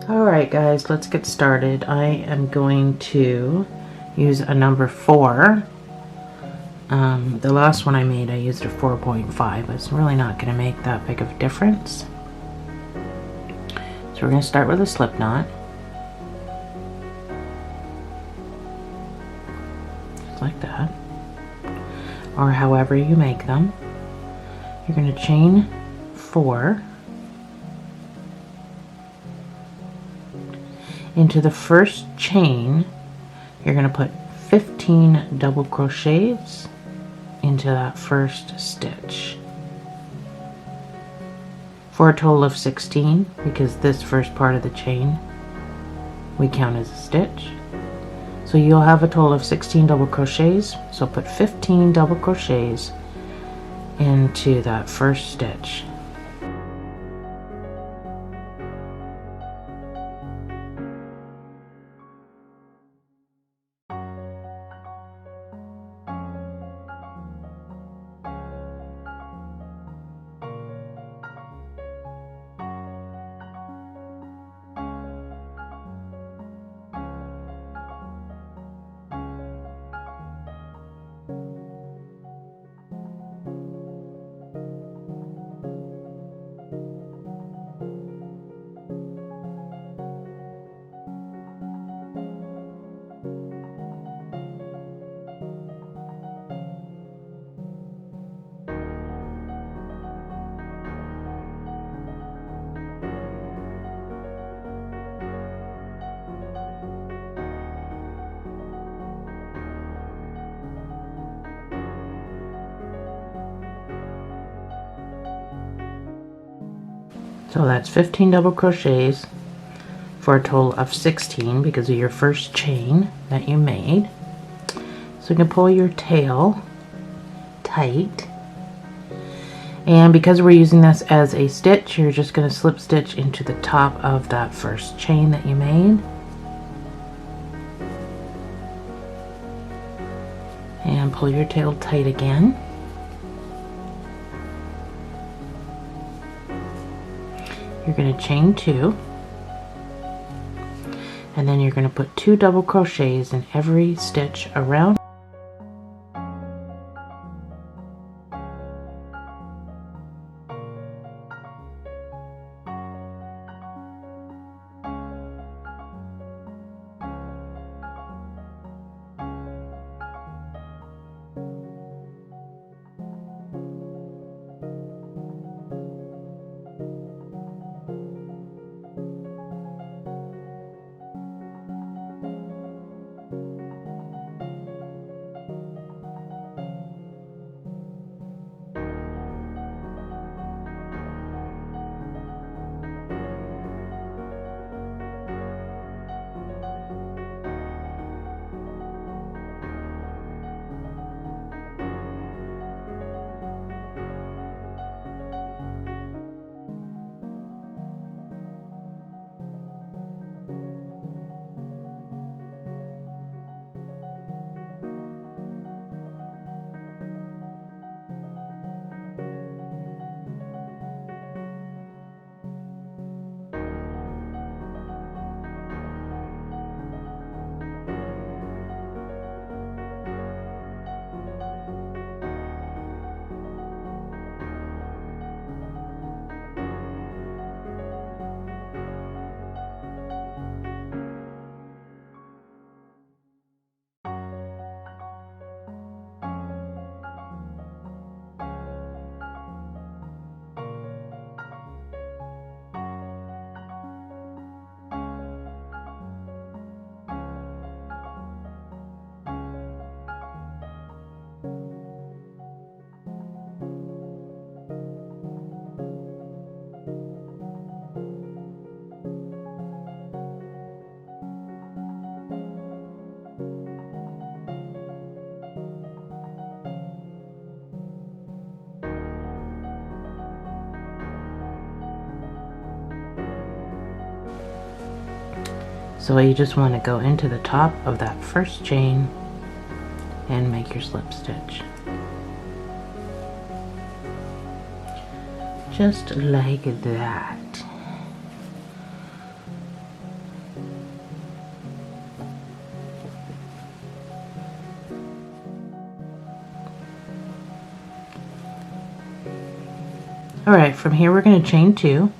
Alright guys, let's get started. I am going to use a number 4. The last one I made I used a 4.5. It's really not going to make that big of a difference. So we're going to start with a slip knot. Just like that. Or however you make them. You're going to chain 4 into the first chain. You're going to put 15 double crochets into that first stitch for a total of 16, because this first part of the chain we count as a stitch. So you'll have a total of 16 double crochets, so put 15 double crochets into that first stitch. So that's 15 double crochets for a total of 16 because of your first chain that you made. So you can pull your tail tight. And because we're using this as a stitch, you're just going to slip stitch into the top of that first chain that you made. And pull your tail tight again. You're going to chain 2, and then you're going to put 2 double crochets in every stitch around. So you just want to go into the top of that first chain and make your slip stitch. Just like that. Alright, from here we're going to chain 2.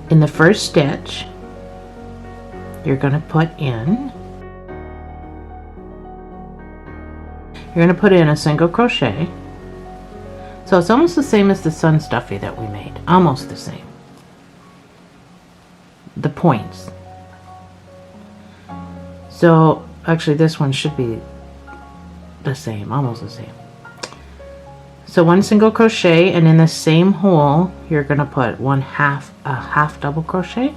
In the first stitch, you're going to put in a single crochet. So it's almost the same as the sun stuffy that we made, almost the same. The points. So actually this one should be the same, almost the same. So 1 single crochet, and in the same hole you're going to put a half double crochet.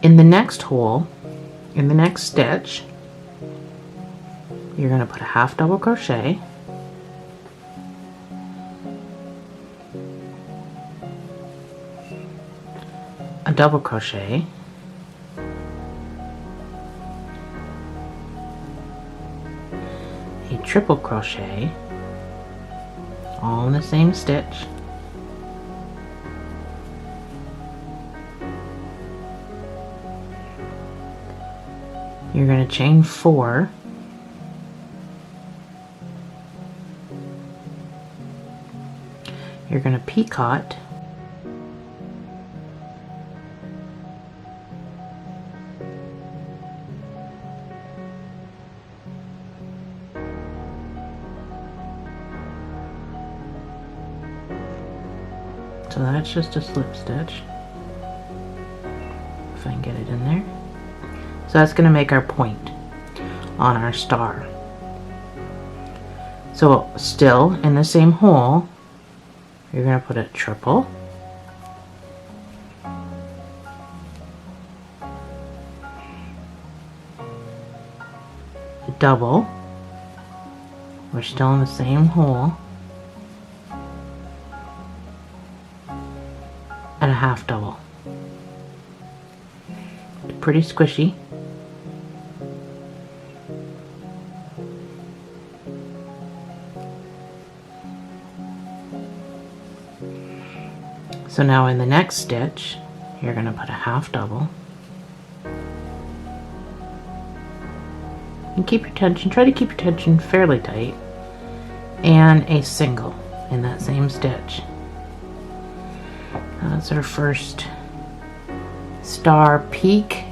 In the next hole, in the next stitch, you're going to put a half double crochet, a double crochet, a triple crochet, all in the same stitch, you're going to chain 4, you're going to picot, so that's just a slip stitch, if I can get it in there. So that's going to make our point on our star. So still in the same hole, you're going to put a triple, a double, we're still in the same hole, and a half double. Pretty squishy. So now in the next stitch, you're going to put a half double. And keep your tension, try to keep your tension fairly tight. And a single in that same stitch. That's our first star peak.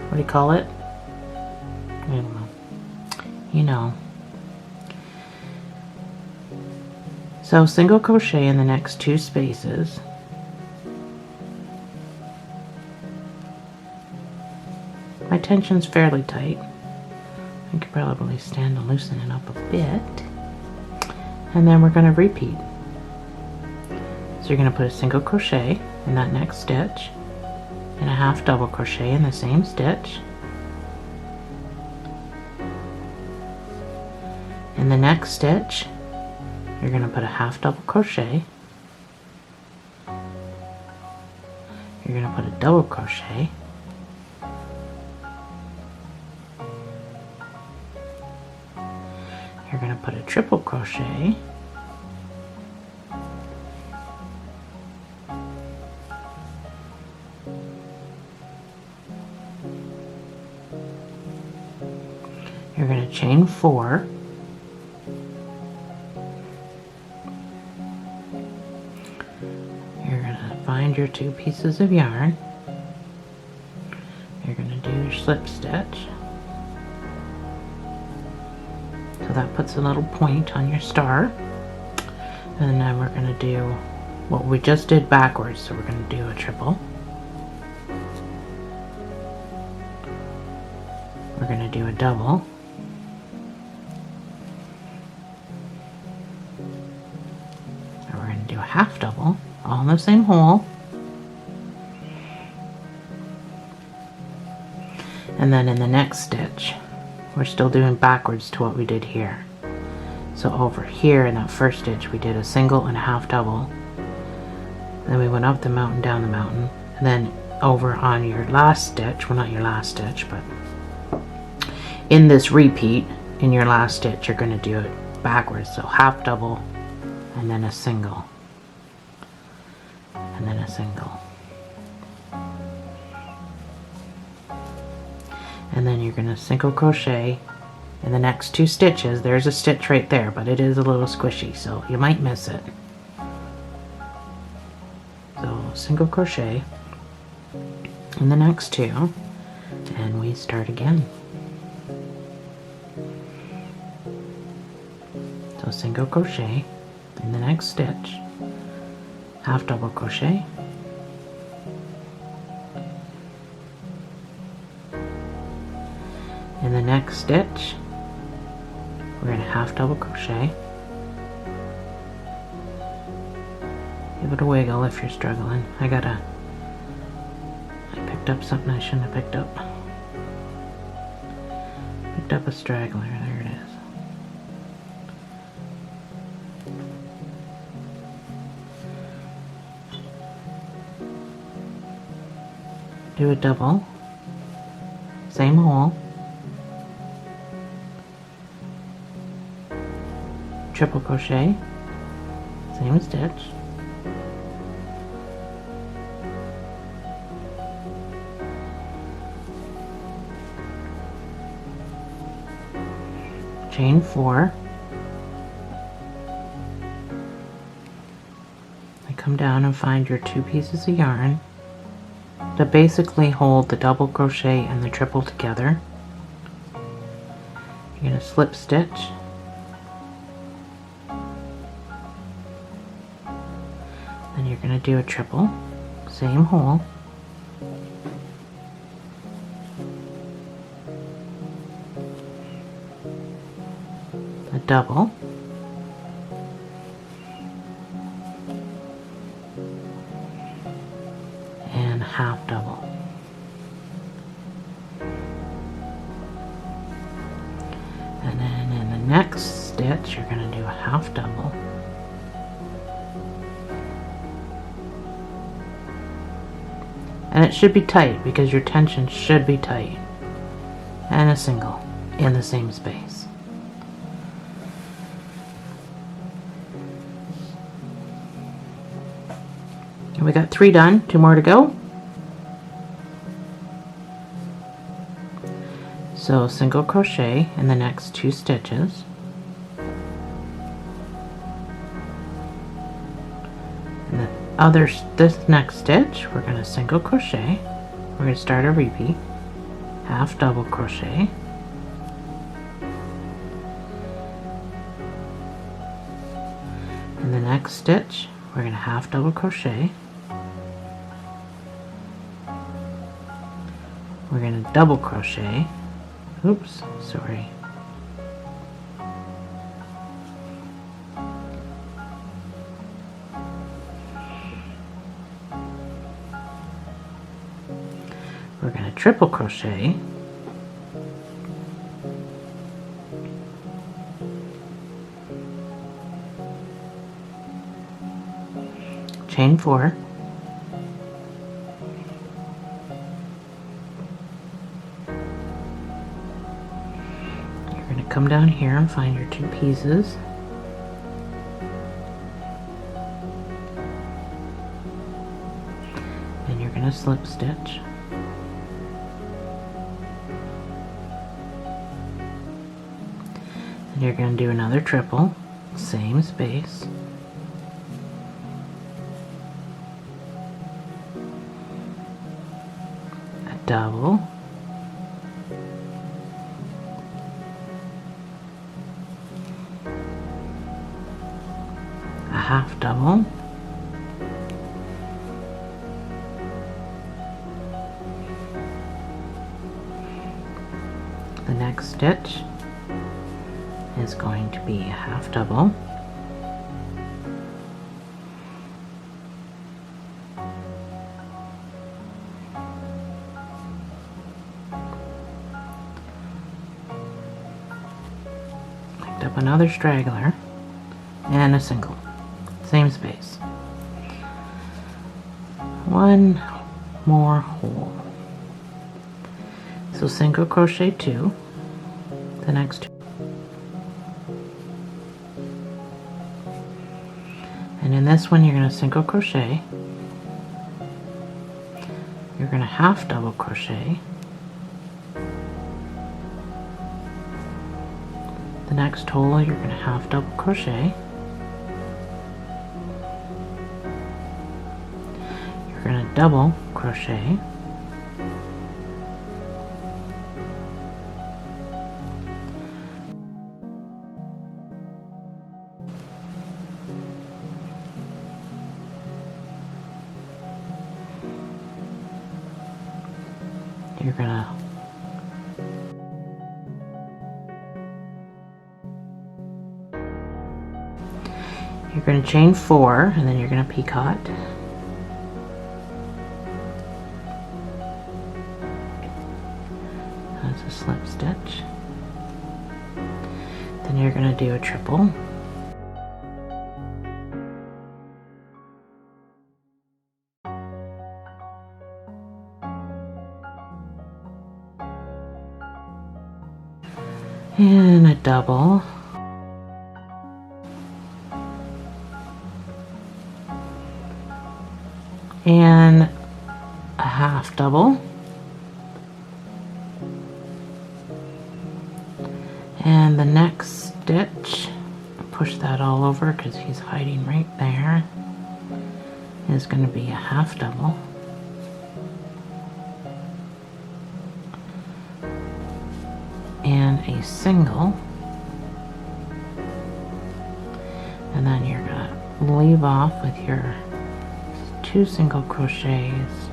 What do you call it? I don't know. You know. So single crochet in the next 2 spaces. My tension's fairly tight. I could probably stand and loosen it up a bit. And then we're going to repeat. So you're going to put a single crochet in that next stitch, and a half double crochet in the same stitch. In the next stitch, you're going to put a half double crochet. You're going to put a double crochet. You're going to put a triple crochet. You're going to chain 4. You're going to find your 2 pieces of yarn. You're going to do your slip stitch. So that puts a little point on your star. And then we're going to do what we just did backwards. So we're going to do a triple. We're going to do a double. And we're going to do a half double, all in the same hole. And then in the next stitch, we're still doing backwards to what we did here. So over here in that first stitch, we did a single and a half double. Then we went up the mountain, down the mountain, and then over on your last stitch, well, not your last stitch, but in this repeat, in your last stitch, you're going to do it backwards. So half double, and then a single, and then a single. and then you're going to single crochet in the next 2 stitches. There's a stitch right there, but it is a little squishy, so you might miss it. So single crochet in the next 2, and we start again. So single crochet in the next stitch, half double crochet, in the next stitch we're going to half double crochet. Give it a wiggle if you're struggling. I picked up something I shouldn't have picked up. Picked up a straggler. There it is. Do a double, same hole, triple crochet, same stitch, chain 4, and come down and find your 2 pieces of yarn to basically hold the double crochet and the triple together. You're going to slip stitch, then you're going to do a triple, same hole, a double, and half double. And then in the next stitch you're going to do a half double, and it should be tight because your tension should be tight, and a single in the same space. And we got 3 done, 2 more to go. So single crochet in the next 2 stitches, and this next stitch we're going to single crochet. We're going to start a repeat, half double crochet, in the next stitch we're going to half double crochet, we're going to double crochet, oops, sorry, we're going to triple crochet, chain 4, you're going to come down here and find your 2 pieces, and you're going to slip stitch, and you're going to do another triple, same space, a double, a half double, the next stitch is going to be a half double, picked up another straggler, and a single, same space, 1 more hole, so single crochet 2, the next 2, and in this one you're going to single crochet, you're going to half double crochet, The next total, you're going to half double crochet. You're going to double crochet. You're going to chain 4 and then you're going to picot. That's a slip stitch. Then you're going to do a triple. And a double. And a half double. And the next stitch, push that all over because he's hiding right there, is going to be a half double. And a single. And then you're going to leave off with your 2 single crochets.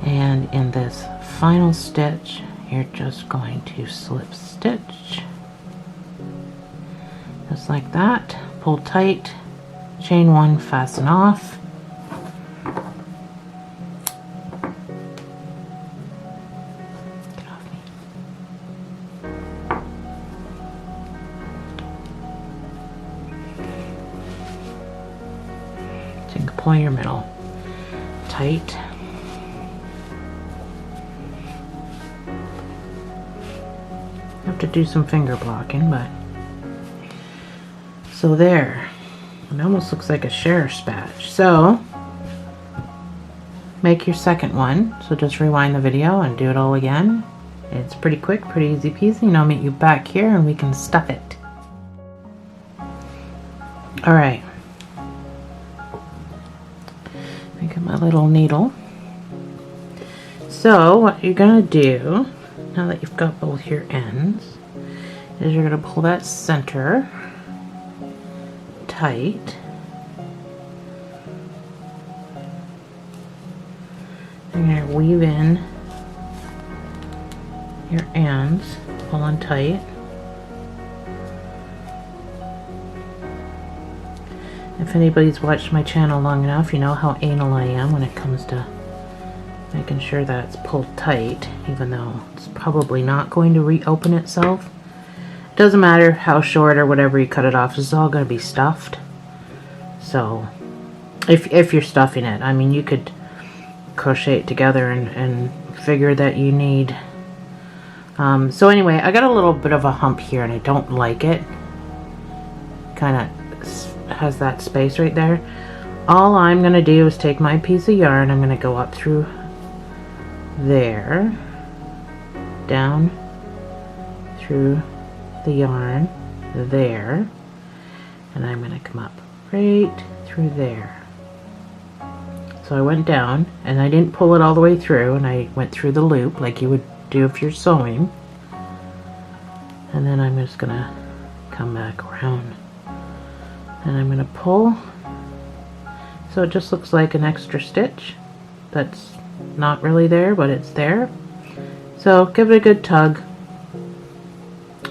And in this final stitch, you're just going to slip stitch. Just like that. Pull tight, chain 1, fasten off. Get off me. So you can pull your middle tight. Have to do some finger blocking, but so there. It almost looks like a sheriff's badge. So make your second one. So just rewind the video and do it all again. It's pretty quick, pretty easy peasy, and I'll meet you back here and we can stuff it. All right. Get my little needle. So what you're gonna do, now that you've got both your ends, is you're going to pull that center tight. You're going to weave in your ends, pulling tight. If anybody's watched my channel long enough, you know how anal I am when it comes to making sure that it's pulled tight, even though it's probably not going to reopen itself. It doesn't matter how short or whatever you cut it off, it's all going to be stuffed. So if you're stuffing it, I mean, you could crochet it together and figure that you need. So anyway, I got a little bit of a hump here and I don't like it. Kind of has that space right there. All I'm going to do is take my piece of yarn, I'm going to go up through there, down through the yarn there, and I'm going to come up right through there. So I went down and I didn't pull it all the way through, and I went through the loop like you would do if you're sewing, and then I'm just going to come back around and I'm going to pull, so it just looks like an extra stitch that's not really there, but it's there. So give it a good tug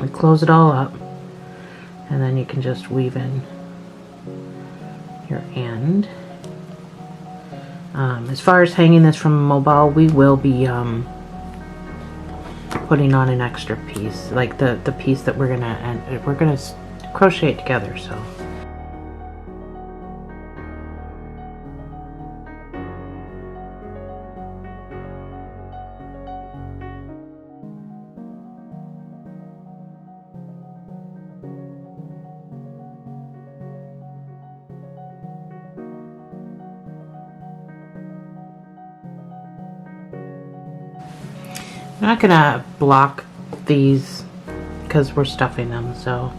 and close it all up, and then you can just weave in your end. As far as hanging this from a mobile, we will be putting on an extra piece, like the piece that we're gonna crochet it together. So I'm not gonna block these because we're stuffing them, so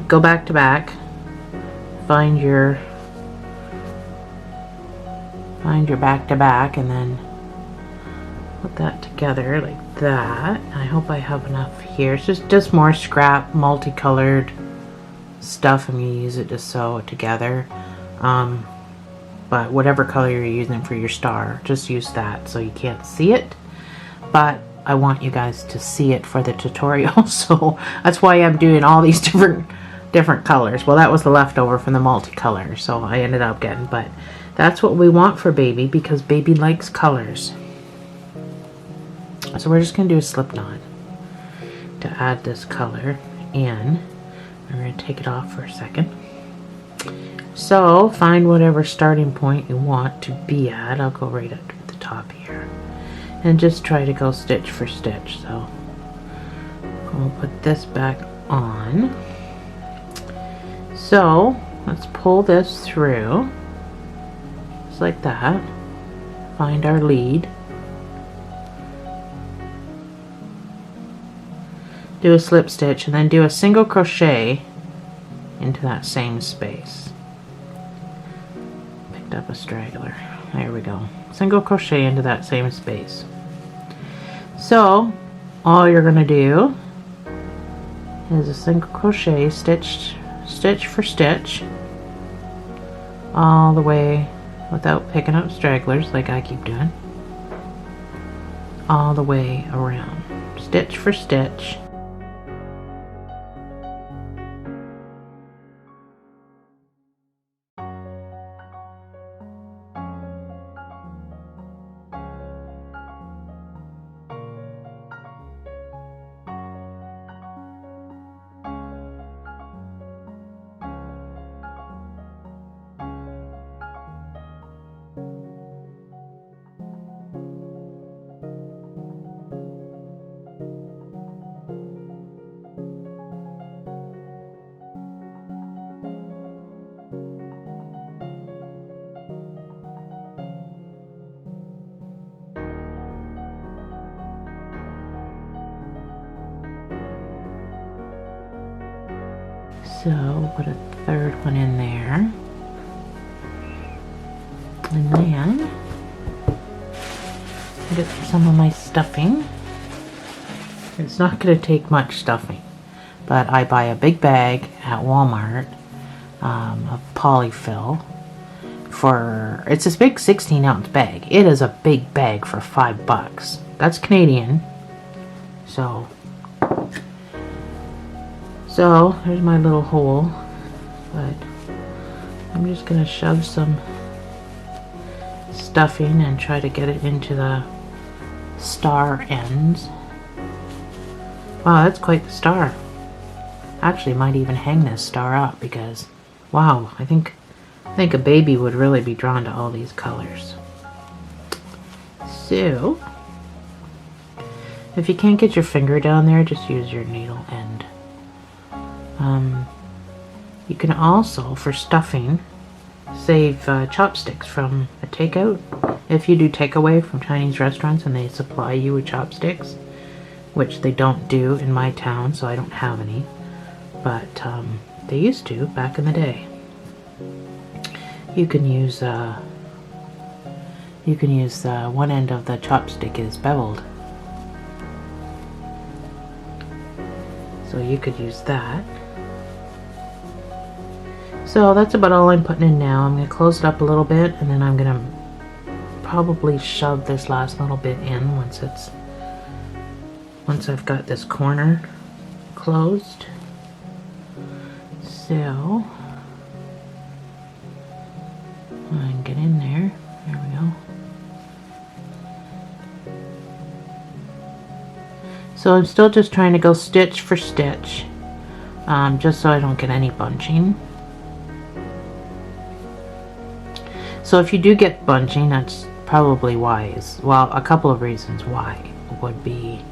go back to back, find your back to back, and then put that together like that. I hope I have enough here. It's just more scrap multicolored stuff. I'm gonna use it to sew it together, but whatever color you're using for your star, just use that so you can't see it, but I want you guys to see it for the tutorial, so that's why I'm doing all these different colors. Well, that was the leftover from the multicolor, so I ended up getting, but that's what we want for baby because baby likes colors. So we're just going to do a slip knot to add this color in. We're going to take it off for a second. So find whatever starting point you want to be at. I'll go right up to the top here. And just try to go stitch for stitch. So we'll put this back on. So let's pull this through. Just like that. Find our lead. Do a slip stitch and then do a single crochet into that same space. Picked up a straggler. There we go. Single crochet into that same space. So all you're going to do is a single crochet, stitch for stitch, all the way without picking up stragglers like I keep doing, all the way around, stitch for stitch. So put a third one in there, and then get some of my stuffing. It's not going to take much stuffing, but I buy a big bag at Walmart of polyfill for, it's this big 16-ounce bag. It is a big bag for $5. That's Canadian. So there's my little hole, but I'm just gonna shove some stuffing and try to get it into the star ends. Wow, that's quite the star. Actually, might even hang this star up because, wow, I think a baby would really be drawn to all these colors. So, if you can't get your finger down there, just use your needle end. You can also, for stuffing, save chopsticks from a takeout. If you do takeaway from Chinese restaurants and they supply you with chopsticks, which they don't do in my town, so I don't have any, but they used to back in the day. You can use one end of the chopstick is beveled, so you could use that. So that's about all I'm putting in now. I'm going to close it up a little bit, and then I'm going to probably shove this last little bit in once I've got this corner closed. So I can get in there. There we go. So I'm still just trying to go stitch for stitch, just so I don't get any bunching. So if you do get bunching, that's probably wise. Well, a couple of reasons why would be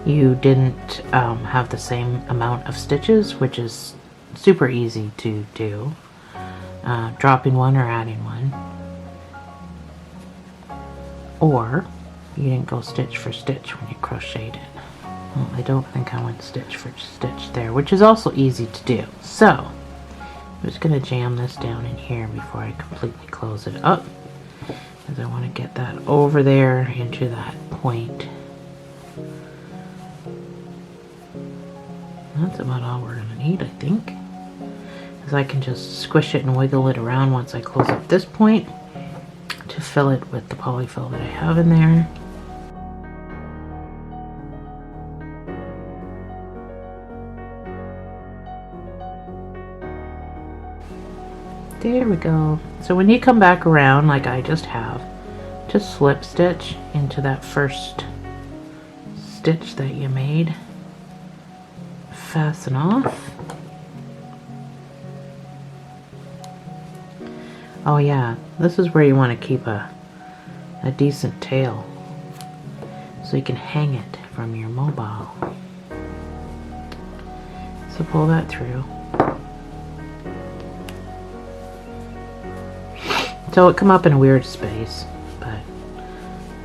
you didn't have the same amount of stitches, which is super easy to do, dropping one or adding one, or You didn't go stitch for stitch when you crocheted it. Well, I don't think I went stitch for stitch there, which is also easy to do. So, I'm just going to jam this down in here before I completely close it up, because I want to get that over there into that point. That's about all we're going to need, I think. Because I can just squish it and wiggle it around once I close up this point to fill it with the polyfill that I have in there. There we go. So when you come back around like I just have, just slip stitch into that first stitch that you made. Fasten off. Oh yeah, this is where you want to keep a decent tail so you can hang it from your mobile. So pull that through. So it come up in a weird space, but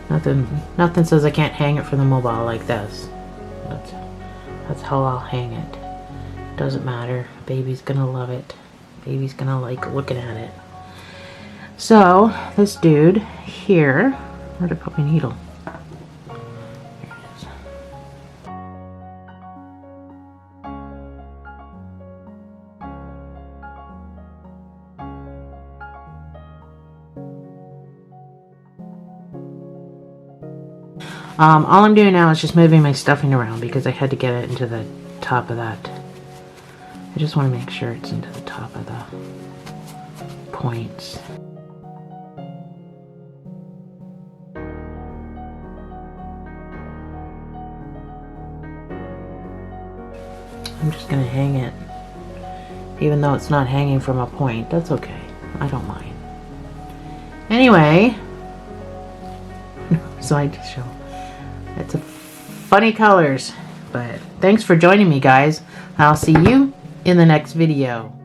nothing says I can't hang it from the mobile like this. That's how I'll hang it. Doesn't matter. Baby's gonna love it. Baby's gonna like looking at it. So this dude here, where'd I put my needle? There it is. All I'm doing now is just moving my stuffing around because I had to get it into the top of that. I just want to make sure it's into the top of the points. I'm just going to hang it. Even though it's not hanging from a point, that's okay. I don't mind. Anyway, so I just show. It's a funny colors, but thanks for joining me, guys. I'll see you in the next video.